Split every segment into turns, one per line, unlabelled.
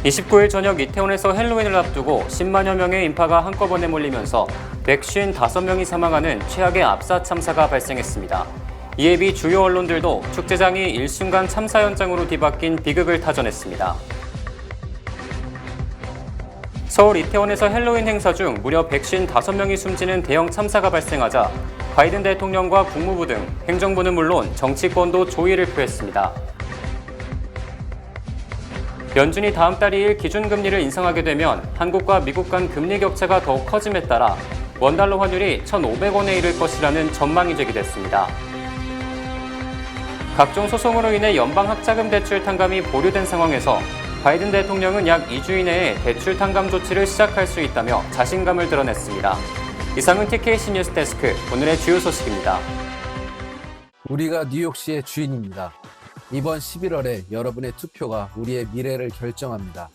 29일 저녁 이태원에서 헬로윈을 앞두고 10만여 명의 인파가 한꺼번에 몰리면서 155명이 사망하는 최악의 압사 참사가 발생했습니다. 이에 미 주요 언론들도 축제장이 일순간 참사 현장으로 뒤바뀐 비극을 타전했습니다. 서울 이태원에서 헬로윈 행사 중 무려 155명이 숨지는 대형 참사가 발생하자 바이든 대통령과 국무부 등 행정부는 물론 정치권도 조의를 표했습니다. 연준이 다음 달 2일 기준금리를 인상하게 되면 한국과 미국 간 금리 격차가 더욱 커짐에 따라 원달러 환율이 1,500원에 이를 것이라는 전망이 제기됐습니다. 각종 소송으로 인해 연방학자금 대출 탕감이 보류된 상황에서 바이든 대통령은 약 2주 이내에 대출 탕감 조치를 시작할 수 있다며 자신감을 드러냈습니다. 이상은 TKC 뉴스데스크 오늘의 주요 소식입니다.
우리가 뉴욕시의 주인입니다. 이번 11월에 여러분의 투표가 우리의 미래를 결정합니다.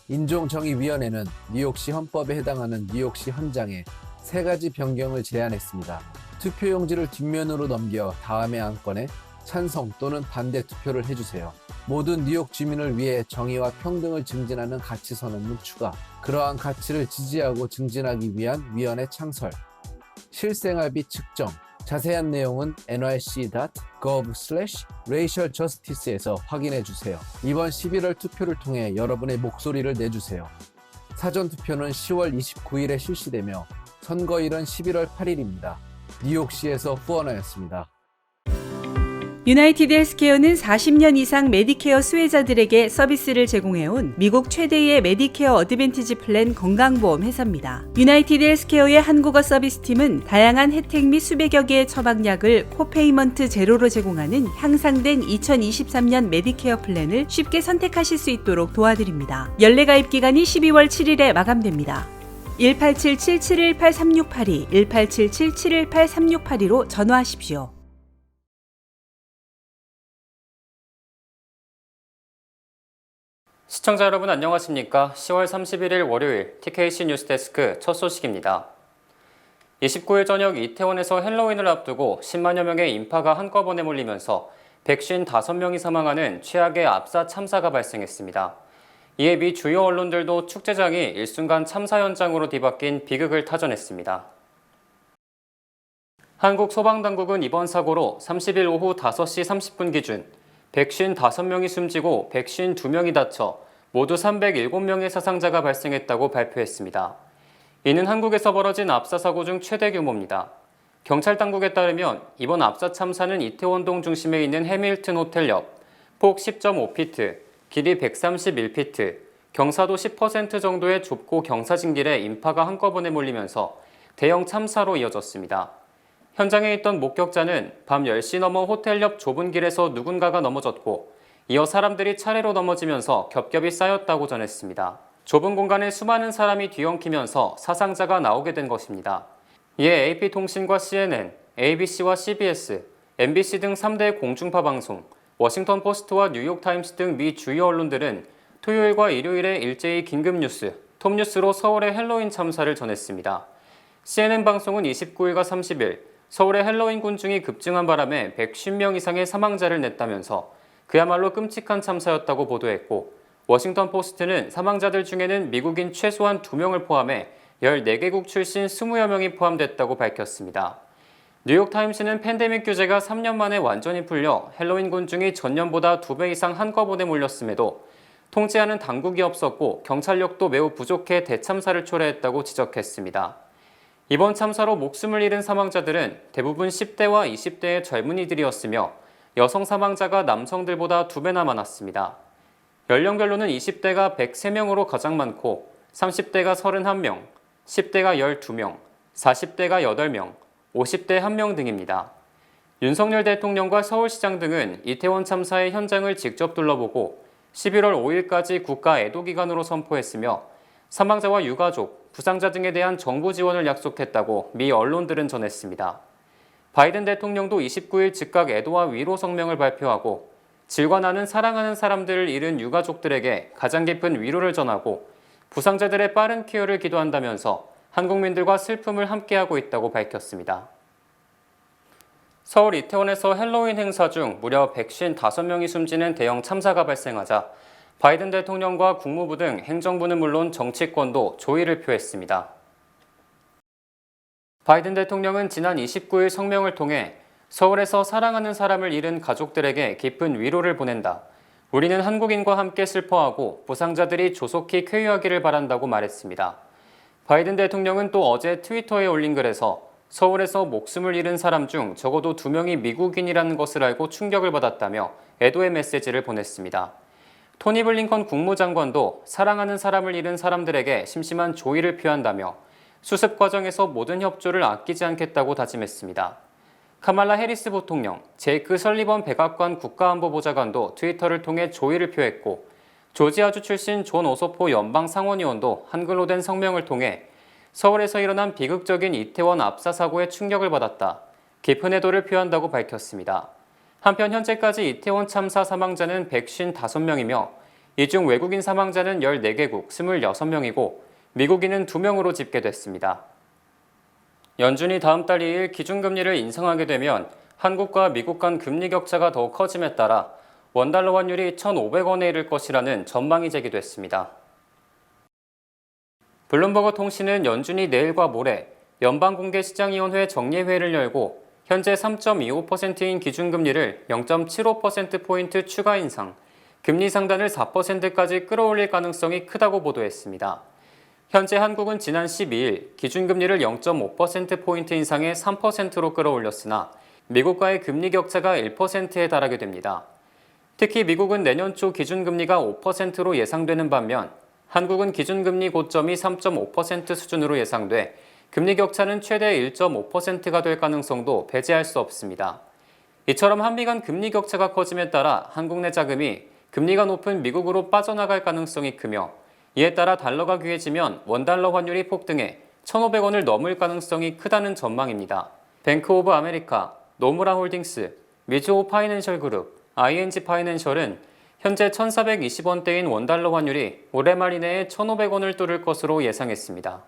인종정의위원회는 뉴욕시 헌법에 해당하는 뉴욕시 헌장에 3가지 변경을 제안했습니다. 투표용지를 뒷면으로 넘겨 다음의 안건에 찬성 또는 반대 투표를 해주세요. 모든 뉴욕 주민을 위해 정의와 평등을 증진하는 가치선언문 추가, 그러한 가치를 지지하고 증진하기 위한 위원회 창설, 실생활비 측정, 자세한 내용은 nyc.gov/racialjustice에서 확인해주세요. 이번 11월 투표를 통해 여러분의 목소리를 내주세요. 사전투표는 10월 29일에 실시되며 선거일은 11월 8일입니다. 뉴욕시에서 후원하였습니다.
유나이티드 헬스케어는 40년 이상 메디케어 수혜자들에게 서비스를 제공해온 미국 최대의 메디케어 어드밴티지 플랜 건강보험 회사입니다. 유나이티드 헬스케어의 한국어 서비스팀은 다양한 혜택 및 수백여 개의 처방약을 코페이먼트 제로로 제공하는 향상된 2023년 메디케어 플랜을 쉽게 선택하실 수 있도록 도와드립니다. 연례 가입 기간이 12월 7일에 마감됩니다. 1877-718-3682, 1877-718-3682로 전화하십시오.
시청자 여러분 안녕하십니까? 10월 31일 월요일 TKC 뉴스데스크 첫 소식입니다. 29일 저녁 이태원에서 헬로윈을 앞두고 10만여 명의 인파가 한꺼번에 몰리면서 155명이 사망하는 최악의 압사 참사가 발생했습니다. 이에 미 주요 언론들도 축제장이 일순간 참사 현장으로 뒤바뀐 비극을 타전했습니다. 한국 소방당국은 이번 사고로 30일 오후 5시 30분 기준 155명이 숨지고 152명이 다쳐 모두 307명의 사상자가 발생했다고 발표했습니다. 이는 한국에서 벌어진 압사 사고 중 최대 규모입니다. 경찰 당국에 따르면 이번 압사 참사는 이태원동 중심에 있는 해밀튼 호텔 옆 폭 10.5피트, 길이 131피트, 경사도 10% 정도의 좁고 경사진 길에 인파가 한꺼번에 몰리면서 대형 참사로 이어졌습니다. 현장에 있던 목격자는 밤 10시 넘어 호텔 옆 좁은 길에서 누군가가 넘어졌고 이어 사람들이 차례로 넘어지면서 겹겹이 쌓였다고 전했습니다. 좁은 공간에 수많은 사람이 뒤엉키면서 사상자가 나오게 된 것입니다. 이에 AP통신과 CNN, ABC와 CBS, MBC 등 3대 공중파 방송, 워싱턴 포스트와 뉴욕타임스 등 미 주요 언론들은 토요일과 일요일에 일제히 긴급뉴스, 톱뉴스로 서울의 헬로윈 참사를 전했습니다. CNN 방송은 29일과 30일 서울의 헬로윈 군중이 급증한 바람에 150명 이상의 사망자를 냈다면서 그야말로 끔찍한 참사였다고 보도했고 워싱턴 포스트는 사망자들 중에는 미국인 최소한 2명을 포함해 14개국 출신 20여 명이 포함됐다고 밝혔습니다. 뉴욕타임스는 팬데믹 규제가 3년 만에 완전히 풀려 헬로윈 군중이 전년보다 2배 이상 한꺼번에 몰렸음에도 통제하는 당국이 없었고 경찰력도 매우 부족해 대참사를 초래했다고 지적했습니다. 이번 참사로 목숨을 잃은 사망자들은 대부분 10대와 20대의 젊은이들이었으며 여성 사망자가 남성들보다 2배나 많았습니다. 연령별로는 20대가 103명으로 가장 많고 30대가 31명, 10대가 12명, 40대가 8명, 50대 1명 등입니다. 윤석열 대통령과 서울시장 등은 이태원 참사의 현장을 직접 둘러보고 11월 5일까지 국가 애도기간으로 선포했으며 사망자와 유가족, 부상자 등에 대한 정부 지원을 약속했다고 미 언론들은 전했습니다. 바이든 대통령도 29일 즉각 애도와 위로 성명을 발표하고 질과 나는 사랑하는 사람들을 잃은 유가족들에게 가장 깊은 위로를 전하고 부상자들의 빠른 쾌유를 기도한다면서 한국민들과 슬픔을 함께하고 있다고 밝혔습니다. 서울 이태원에서 헬로윈 행사 중 무려 155명이 숨지는 대형 참사가 발생하자 바이든 대통령과 국무부 등 행정부는 물론 정치권도 조의를 표했습니다. 바이든 대통령은 지난 29일 성명을 통해 서울에서 사랑하는 사람을 잃은 가족들에게 깊은 위로를 보낸다. 우리는 한국인과 함께 슬퍼하고 부상자들이 조속히 쾌유하기를 바란다고 말했습니다. 바이든 대통령은 또 어제 트위터에 올린 글에서 서울에서 목숨을 잃은 사람 중 적어도 2명이 미국인이라는 것을 알고 충격을 받았다며 애도의 메시지를 보냈습니다. 토니 블링컨 국무장관도 사랑하는 사람을 잃은 사람들에게 심심한 조의를 표한다며 수습 과정에서 모든 협조를 아끼지 않겠다고 다짐했습니다. 카말라 해리스 부통령, 제이크 설리번 백악관 국가안보보좌관도 트위터를 통해 조의를 표했고 조지아주 출신 존 오소포 연방상원의원도 한글로 된 성명을 통해 서울에서 일어난 비극적인 이태원 압사 사고에 충격을 받았다. 깊은 애도를 표한다고 밝혔습니다. 한편 현재까지 이태원 참사 사망자는 155명이며 이 중 외국인 사망자는 14개국 26명이고 미국인은 2명으로 집계됐습니다. 연준이 다음 달 2일 기준금리를 인상하게 되면 한국과 미국 간 금리 격차가 더 커짐에 따라 원달러 환율이 1,500원에 이를 것이라는 전망이 제기됐습니다. 블룸버그 통신은 연준이 내일과 모레 연방공개시장위원회 정례회를 열고 현재 3.25%인 기준금리를 0.75%포인트 추가 인상, 금리 상단을 4%까지 끌어올릴 가능성이 크다고 보도했습니다. 현재 한국은 지난 12일 기준금리를 0.5%포인트 인상해 3%로 끌어올렸으나 미국과의 금리 격차가 1%에 달하게 됩니다. 특히 미국은 내년 초 기준금리가 5%로 예상되는 반면 한국은 기준금리 고점이 3.5% 수준으로 예상돼 금리 격차는 최대 1.5%가 될 가능성도 배제할 수 없습니다. 이처럼 한미 간 금리 격차가 커짐에 따라 한국 내 자금이 금리가 높은 미국으로 빠져나갈 가능성이 크며 이에 따라 달러가 귀해지면 원달러 환율이 폭등해 1,500원을 넘을 가능성이 크다는 전망입니다. 뱅크 오브 아메리카, 노무라 홀딩스, 미즈호 파이낸셜 그룹, ING 파이낸셜은 현재 1,420원대인 원달러 환율이 올해 말 이내에 1,500원을 뚫을 것으로 예상했습니다.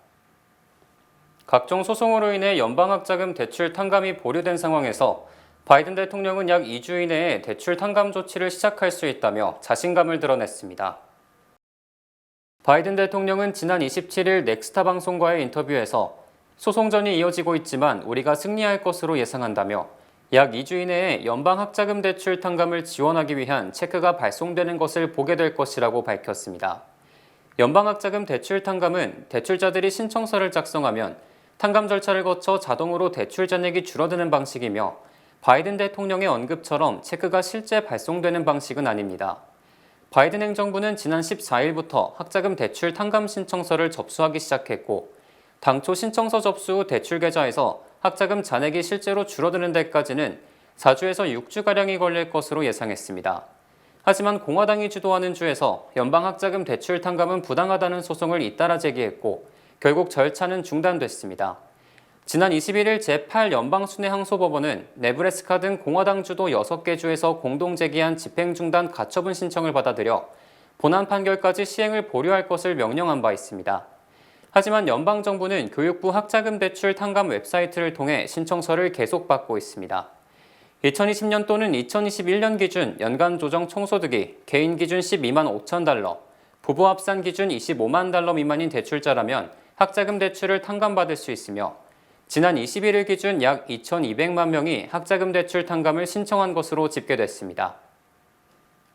각종 소송으로 인해 연방학자금 대출 탕감이 보류된 상황에서 바이든 대통령은 약 2주 이내에 대출 탕감 조치를 시작할 수 있다며 자신감을 드러냈습니다. 바이든 대통령은 지난 27일 넥스타 방송과의 인터뷰에서 소송전이 이어지고 있지만 우리가 승리할 것으로 예상한다며 약 2주 이내에 연방학자금 대출 탕감을 지원하기 위한 체크가 발송되는 것을 보게 될 것이라고 밝혔습니다. 연방학자금 대출 탕감은 대출자들이 신청서를 작성하면 탕감 절차를 거쳐 자동으로 대출 잔액이 줄어드는 방식이며 바이든 대통령의 언급처럼 체크가 실제 발송되는 방식은 아닙니다. 바이든 행정부는 지난 14일부터 학자금 대출 탕감 신청서를 접수하기 시작했고 당초 신청서 접수 후 대출 계좌에서 학자금 잔액이 실제로 줄어드는 데까지는 4주에서 6주가량이 걸릴 것으로 예상했습니다. 하지만 공화당이 주도하는 주에서 연방학자금 대출 탕감은 부당하다는 소송을 잇따라 제기했고 결국 절차는 중단됐습니다. 지난 21일 제8연방순회항소법원은 네브래스카 등 공화당 주도 6개 주에서 공동 제기한 집행중단 가처분 신청을 받아들여 본안 판결까지 시행을 보류할 것을 명령한 바 있습니다. 하지만 연방정부는 교육부 학자금 대출 탕감 웹사이트를 통해 신청서를 계속 받고 있습니다. 2020년 또는 2021년 기준 연간 조정 총소득이 개인 기준 12만 5천 달러, 부부 합산 기준 25만 달러 미만인 대출자라면 학자금 대출을 탕감받을 수 있으며 지난 21일 기준 약 2,200만 명이 학자금 대출 탕감을 신청한 것으로 집계됐습니다.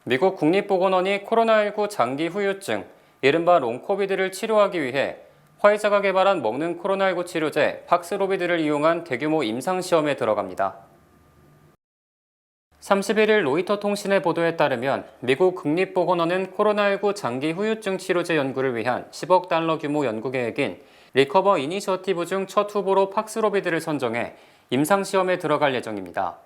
미국 국립보건원이 코로나19 장기 후유증, 이른바 롱코비드를 치료하기 위해 화이자가 개발한 먹는 코로나19 치료제 팍스로비드를 이용한 대규모 임상시험에 들어갑니다. 31일 로이터 통신의 보도에 따르면 미국 국립보건원은 코로나19 장기 후유증 치료제 연구를 위한 10억 달러 규모 연구 계획인 리커버 이니셔티브 중 첫 후보로 팍스로비드를 선정해 임상시험에 들어갈 예정입니다.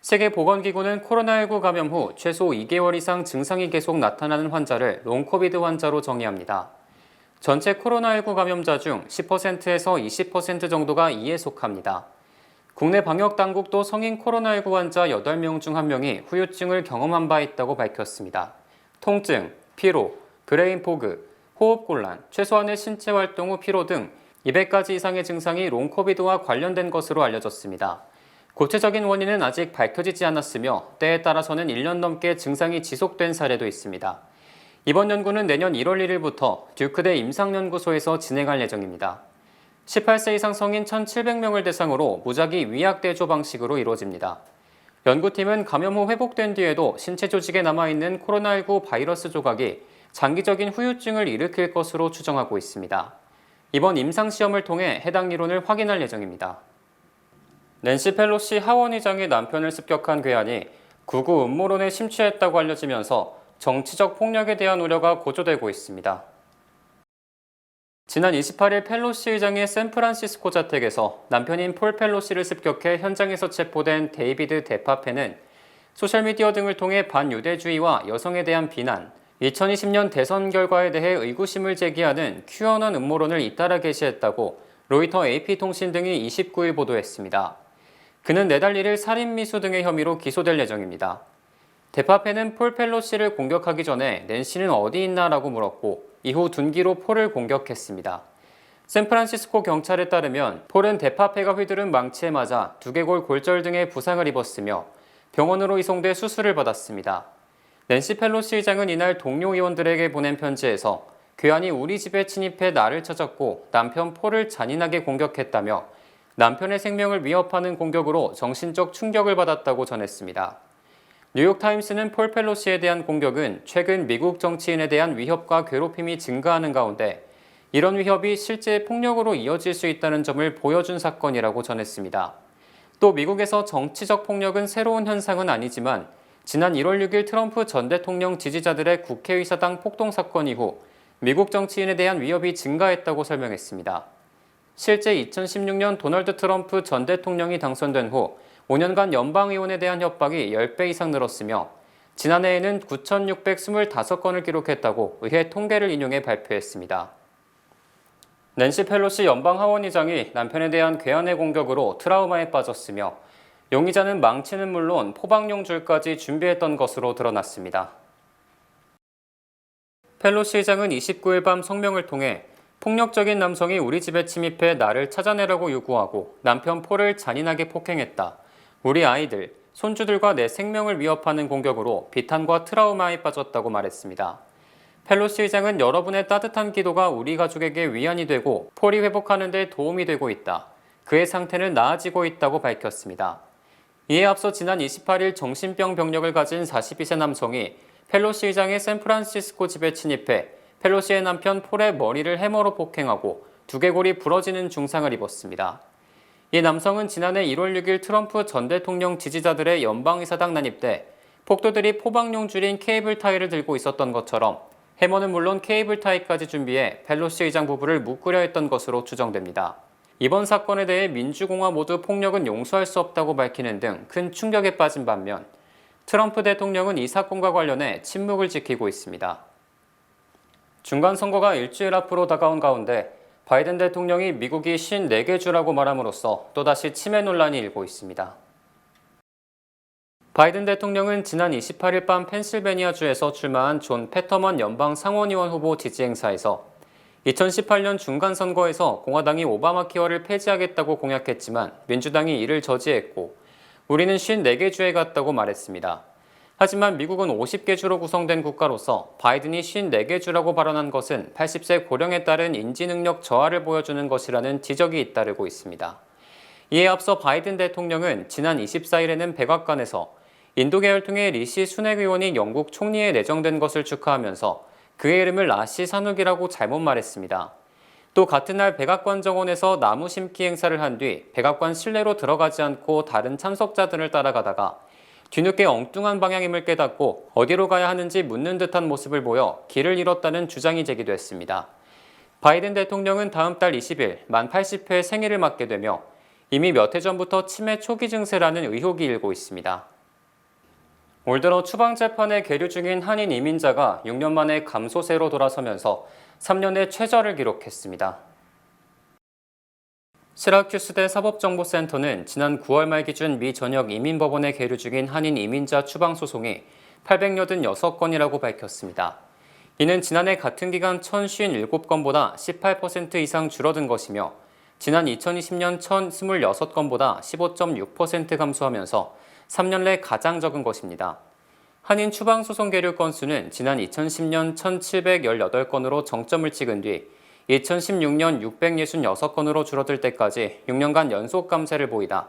세계보건기구는 코로나19 감염 후 최소 2개월 이상 증상이 계속 나타나는 환자를 롱코비드 환자로 정의합니다. 전체 코로나19 감염자 중 10%에서 20% 정도가 이에 속합니다. 국내 방역당국도 성인 코로나19 환자 8명 중 1명이 후유증을 경험한 바 있다고 밝혔습니다. 통증, 피로, 브레인 포그, 호흡곤란, 최소한의 신체 활동 후 피로 등 200가지 이상의 증상이 롱코비드와 관련된 것으로 알려졌습니다. 구체적인 원인은 아직 밝혀지지 않았으며 때에 따라서는 1년 넘게 증상이 지속된 사례도 있습니다. 이번 연구는 내년 1월 1일부터 듀크대 임상연구소에서 진행할 예정입니다. 18세 이상 성인 1,700명을 대상으로 무작위 위약대조 방식으로 이루어집니다. 연구팀은 감염 후 회복된 뒤에도 신체 조직에 남아있는 코로나19 바이러스 조각이 장기적인 후유증을 일으킬 것으로 추정하고 있습니다. 이번 임상시험을 통해 해당 이론을 확인할 예정입니다. 낸시 펠로시 하원의장의 남편을 습격한 괴한이 극우 음모론에 심취했다고 알려지면서 정치적 폭력에 대한 우려가 고조되고 있습니다. 지난 28일 펠로시 의장의 샌프란시스코 자택에서 남편인 폴 펠로시를 습격해 현장에서 체포된 데이비드 데파페는 소셜미디어 등을 통해 반유대주의와 여성에 대한 비난, 2020년 대선 결과에 대해 의구심을 제기하는 QAnon 음모론을 잇따라 게시했다고 로이터 AP통신 등이 29일 보도했습니다. 그는 내달 1일 살인미수 등의 혐의로 기소될 예정입니다. 데파페는 폴 펠로시를 공격하기 전에 낸시는 어디 있나라고 물었고 이후 둔기로 폴을 공격했습니다. 샌프란시스코 경찰에 따르면 폴은 데파페가 휘두른 망치에 맞아 두개골 골절 등의 부상을 입었으며 병원으로 이송돼 수술을 받았습니다. 낸시 펠로시 의장은 이날 동료 의원들에게 보낸 편지에서 괴한이 우리 집에 침입해 나를 찾았고 남편 폴을 잔인하게 공격했다며 남편의 생명을 위협하는 공격으로 정신적 충격을 받았다고 전했습니다. 뉴욕타임스는 폴 펠로시에 대한 공격은 최근 미국 정치인에 대한 위협과 괴롭힘이 증가하는 가운데 이런 위협이 실제 폭력으로 이어질 수 있다는 점을 보여준 사건이라고 전했습니다. 또 미국에서 정치적 폭력은 새로운 현상은 아니지만 지난 1월 6일 트럼프 전 대통령 지지자들의 국회의사당 폭동 사건 이후 미국 정치인에 대한 위협이 증가했다고 설명했습니다. 실제 2016년 도널드 트럼프 전 대통령이 당선된 후 5년간 연방의원에 대한 협박이 10배 이상 늘었으며 지난해에는 9,625건을 기록했다고 의회 통계를 인용해 발표했습니다. 낸시 펠로시 연방하원의장이 남편에 대한 괴한의 공격으로 트라우마에 빠졌으며 용의자는 망치는 물론 포박용줄까지 준비했던 것으로 드러났습니다. 펠로시 의장은 29일 밤 성명을 통해 폭력적인 남성이 우리 집에 침입해 나를 찾아내라고 요구하고 남편 폴을 잔인하게 폭행했다. 우리 아이들, 손주들과 내 생명을 위협하는 공격으로 비탄과 트라우마에 빠졌다고 말했습니다. 펠로시 의장은 여러분의 따뜻한 기도가 우리 가족에게 위안이 되고 폴이 회복하는 데 도움이 되고 있다. 그의 상태는 나아지고 있다고 밝혔습니다. 이에 앞서 지난 28일 정신병 병력을 가진 42세 남성이 펠로시 의장의 샌프란시스코 집에 침입해 펠로시의 남편 폴의 머리를 해머로 폭행하고 두개골이 부러지는 중상을 입었습니다. 이 남성은 지난해 1월 6일 트럼프 전 대통령 지지자들의 연방의사당 난입 때 폭도들이 포박용 줄인 케이블 타이를 들고 있었던 것처럼 해머는 물론 케이블 타이까지 준비해 펠로시 의장 부부를 묶으려 했던 것으로 추정됩니다. 이번 사건에 대해 민주공화 모두 폭력은 용서할 수 없다고 밝히는 등 큰 충격에 빠진 반면 트럼프 대통령은 이 사건과 관련해 침묵을 지키고 있습니다. 중간선거가 일주일 앞으로 다가온 가운데 바이든 대통령이 미국이 54개 주라고 말함으로써 또다시 침해 논란이 일고 있습니다. 바이든 대통령은 지난 28일 밤 펜실베니아주에서 출마한 존 패터먼 연방 상원의원 후보 지지 행사에서 2018년 중간선거에서 공화당이 오바마 케어를 폐지하겠다고 공약했지만 민주당이 이를 저지했고 우리는 54개 주에 갔다고 말했습니다. 하지만 미국은 50개 주로 구성된 국가로서 바이든이 54개 주라고 발언한 것은 80세 고령에 따른 인지능력 저하를 보여주는 것이라는 지적이 잇따르고 있습니다. 이에 앞서 바이든 대통령은 지난 24일에는 백악관에서 인도 계열통의 리시 수넥 의원이 영국 총리에 내정된 것을 축하하면서 그의 이름을 라시 산욱이라고 잘못 말했습니다. 또 같은 날 백악관 정원에서 나무 심기 행사를 한 뒤 백악관 실내로 들어가지 않고 다른 참석자들을 따라가다가 뒤늦게 엉뚱한 방향임을 깨닫고 어디로 가야 하는지 묻는 듯한 모습을 보여 길을 잃었다는 주장이 제기됐습니다. 바이든 대통령은 다음 달 20일 만 80회 생일을 맞게 되며 이미 몇 해 전부터 치매 초기 증세라는 의혹이 일고 있습니다. 올 들어 추방재판에 계류 중인 한인 이민자가 6년 만에 감소세로 돌아서면서 3년의 최저를 기록했습니다. 시라큐스대 사법정보센터는 지난 9월 말 기준 미 전역 이민법원에 계류 중인 한인 이민자 추방 소송이 886건이라고 밝혔습니다. 이는 지난해 같은 기간 1,057건보다 18% 이상 줄어든 것이며 지난 2020년 1,026건보다 15.6% 감소하면서 3년 내 가장 적은 것입니다. 한인 추방소송 계류 건수는 지난 2010년 1,718건으로 정점을 찍은 뒤 2016년 666건으로 줄어들 때까지 6년간 연속 감세를 보이다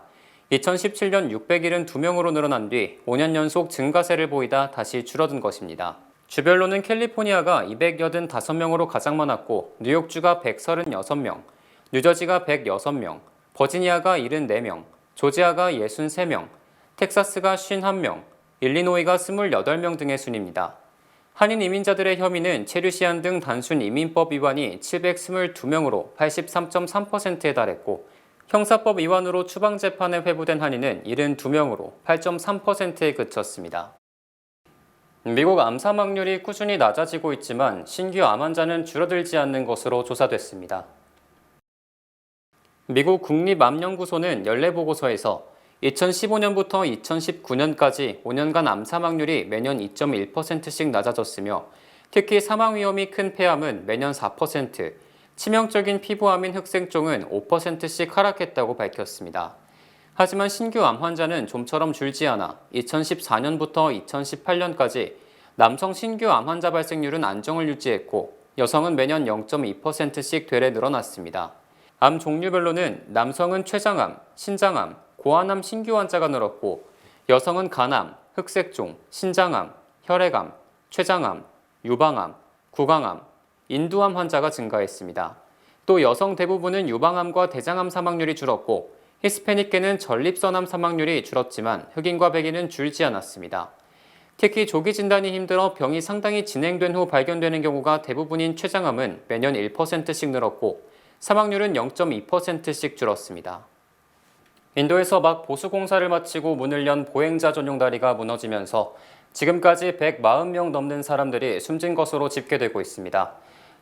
2017년 672명으로 늘어난 뒤 5년 연속 증가세를 보이다 다시 줄어든 것입니다. 주별로는 캘리포니아가 285명으로 가장 많았고 뉴욕주가 136명, 뉴저지가 106명, 버지니아가 74명, 조지아가 63명, 텍사스가 51명, 일리노이가 28명 등의 순입니다. 한인 이민자들의 혐의는 체류 시한 등 단순 이민법 위반이 722명으로 83.3%에 달했고 형사법 위반으로 추방재판에 회부된 한인은 72명으로 8.3%에 그쳤습니다. 미국 암 사망률이 꾸준히 낮아지고 있지만 신규 암 환자는 줄어들지 않는 것으로 조사됐습니다. 미국 국립암연구소는 연례보고서에서 2015년부터 2019년까지 5년간 암 사망률이 매년 2.1%씩 낮아졌으며 특히 사망 위험이 큰 폐암은 매년 4%, 치명적인 피부암인 흑생종은 5%씩 하락했다고 밝혔습니다. 하지만 신규 암 환자는 좀처럼 줄지 않아 2014년부터 2018년까지 남성 신규 암 환자 발생률은 안정을 유지했고 여성은 매년 0.2%씩 되레 늘어났습니다. 암 종류별로는 남성은 췌장암, 신장암, 고환암 신규 환자가 늘었고 여성은 간암, 흑색종, 신장암, 혈액암, 췌장암, 유방암, 구강암, 인두암 환자가 증가했습니다. 또 여성 대부분은 유방암과 대장암 사망률이 줄었고 히스패닉계는 전립선암 사망률이 줄었지만 흑인과 백인은 줄지 않았습니다. 특히 조기 진단이 힘들어 병이 상당히 진행된 후 발견되는 경우가 대부분인 췌장암은 매년 1%씩 늘었고 사망률은 0.2%씩 줄었습니다. 인도에서 막 보수공사를 마치고 문을 연 보행자 전용 다리가 무너지면서 지금까지 140명 넘는 사람들이 숨진 것으로 집계되고 있습니다.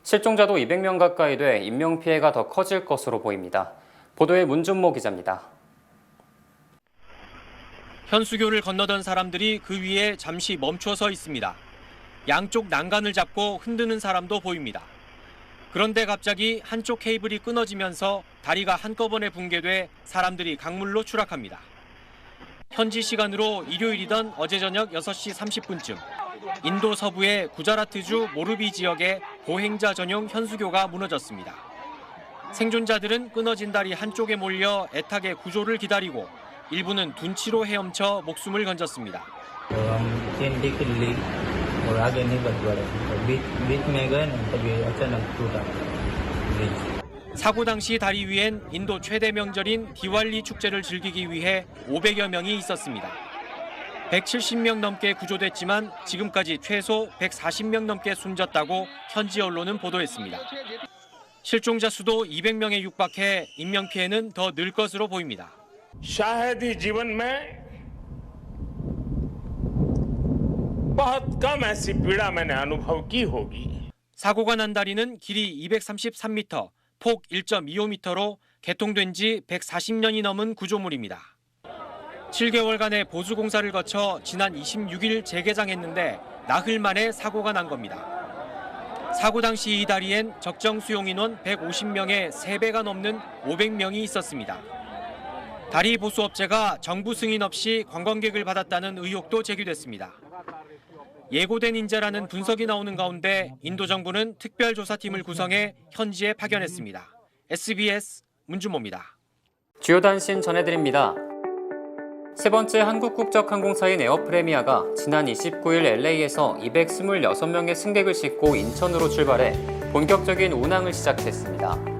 실종자도 200명 가까이 돼 인명피해가 더 커질 것으로 보입니다. 보도에 문준모 기자입니다.
현수교를 건너던 사람들이 그 위에 잠시 멈춰 서 있습니다. 양쪽 난간을 잡고 흔드는 사람도 보입니다. 그런데 갑자기 한쪽 케이블이 끊어지면서 다리가 한꺼번에 붕괴돼 사람들이 강물로 추락합니다. 현지 시간으로 일요일이던 어제 저녁 6시 30분쯤 인도 서부의 구자라트주 모르비 지역의 보행자 전용 현수교가 무너졌습니다. 생존자들은 끊어진 다리 한쪽에 몰려 애타게 구조를 기다리고 일부는 둔치로 헤엄쳐 목숨을 건졌습니다. 사고 당시 다리 위엔 인도 최대 명절인 디왈리 축제를 즐기기 위해 500여 명이 있었습니다. 170명 넘게 구조됐지만 지금까지 최소 140명 넘게 숨졌다고 현지 언론은 보도했습니다. 실종자 수도 200명에 육박해 인명피해는 더 늘 것으로 보입니다.
शायद ही जीवन में बहुत कम ऐसी पीड़ा मैंने अनुभव की होगी.
사고가 난 다리는 길이 233m, 폭 1.25m로 개통된 지 140년이 넘은 구조물입니다. 7개월간의 보수 공사를 거쳐 지난 26일 재개장했는데 나흘 만에 사고가 난 겁니다. 사고 당시 이 다리엔 적정 수용 인원 150명의 3배가 넘는 500명이 있었습니다. 다리 보수업체가 정부 승인 없이 관광객을 받았다는 의혹도 제기됐습니다. 예고된 인재라는 분석이 나오는 가운데 인도 정부는 특별조사팀을 구성해 현지에 파견했습니다. SBS 문준모입니다.
주요 단신 전해드립니다. 세 번째 한국 국적 항공사인 에어프레미아가 지난 29일 LA에서 226명의 승객을 싣고 인천으로 출발해 본격적인 운항을 시작했습니다.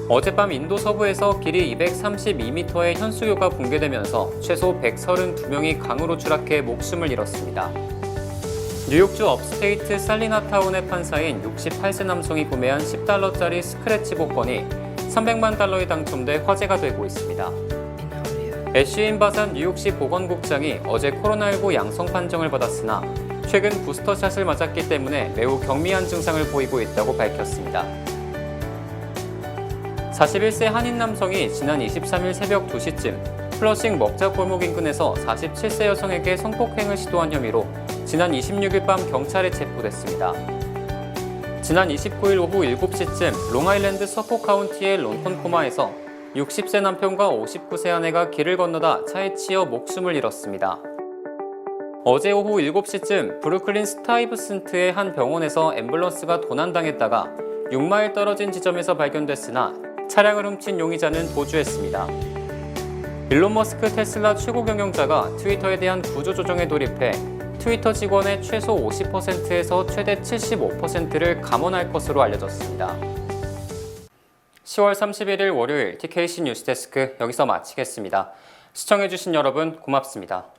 어젯밤 인도 서부에서 길이 232m의 현수교가 붕괴되면서 최소 132명이 강으로 추락해 목숨을 잃었습니다. 뉴욕주 업스테이트 살리나타운의 판사인 68세 남성이 구매한 $10짜리 스크래치 복권이 $300만 당첨돼 화제가 되고 있습니다. 애쉬인 바산 뉴욕시 보건국장이 어제 코로나19 양성 판정을 받았으나 최근 부스터샷을 맞았기 때문에 매우 경미한 증상을 보이고 있다고 밝혔습니다. 41세 한인 남성이 지난 23일 새벽 2시쯤 플러싱 먹자 골목 인근에서 47세 여성에게 성폭행을 시도한 혐의로 지난 26일 밤 경찰에 체포됐습니다. 지난 29일 오후 7시쯤 롱아일랜드 서포 카운티의 론턴코마에서 60세 남편과 59세 아내가 길을 건너다 차에 치여 목숨을 잃었습니다. 어제 오후 7시쯤 브루클린 스타이브슨트의 한 병원에서 앰뷸런스가 도난당했다가 6마일 떨어진 지점에서 발견됐으나 차량을 훔친 용의자는 도주했습니다. 일론 머스크 테슬라 최고 경영자가 트위터에 대한 구조조정에 돌입해 트위터 직원의 최소 50%에서 최대 75%를 감원할 것으로 알려졌습니다. 10월 31일 월요일 TKC 뉴스데스크 여기서 마치겠습니다. 시청해주신 여러분 고맙습니다.